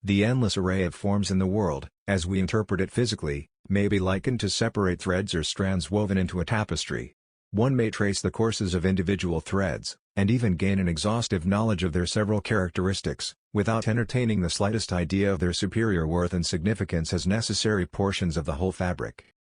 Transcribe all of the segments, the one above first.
The endless array of forms in the world, as we interpret it physically, may be likened to separate threads or strands woven into a tapestry. One may trace the courses of individual threads, and even gain an exhaustive knowledge of their several characteristics, without entertaining the slightest idea of their superior worth and significance as necessary portions of the whole fabric.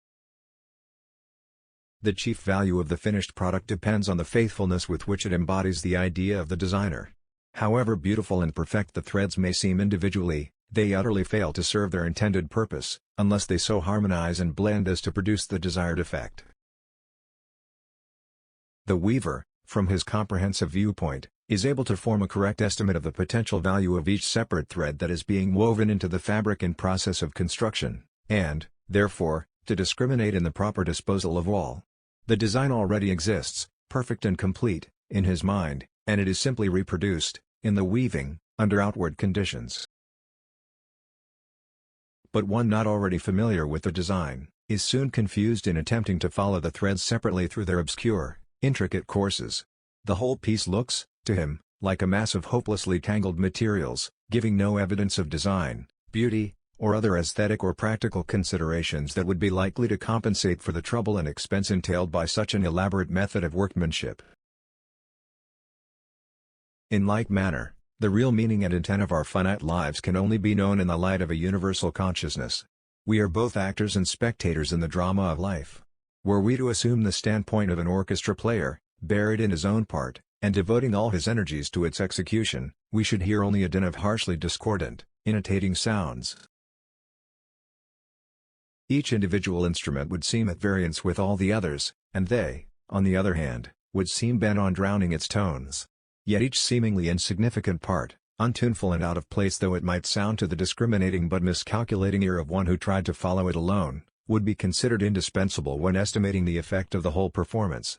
The chief value of the finished product depends on the faithfulness with which it embodies the idea of the designer. However beautiful and perfect the threads may seem individually, they utterly fail to serve their intended purpose, unless they so harmonize and blend as to produce the desired effect. The weaver, from his comprehensive viewpoint, is able to form a correct estimate of the potential value of each separate thread that is being woven into the fabric in process of construction, and, therefore, to discriminate in the proper disposal of all. The design already exists, perfect and complete, in his mind, and it is simply reproduced, in the weaving, under outward conditions. But one not already familiar with the design, is soon confused in attempting to follow the threads separately through their obscure, intricate courses. The whole piece looks, to him, like a mass of hopelessly tangled materials, giving no evidence of design, beauty, or other aesthetic or practical considerations that would be likely to compensate for the trouble and expense entailed by such an elaborate method of workmanship. In like manner, the real meaning and intent of our finite lives can only be known in the light of a universal consciousness. We are both actors and spectators in the drama of life. Were we to assume the standpoint of an orchestra player, buried in his own part, and devoting all his energies to its execution, we should hear only a din of harshly discordant, intonating sounds. Each individual instrument would seem at variance with all the others, and they, on the other hand, would seem bent on drowning its tones. Yet each seemingly insignificant part, untuneful and out of place though it might sound to the discriminating but miscalculating ear of one who tried to follow it alone, would be considered indispensable when estimating the effect of the whole performance.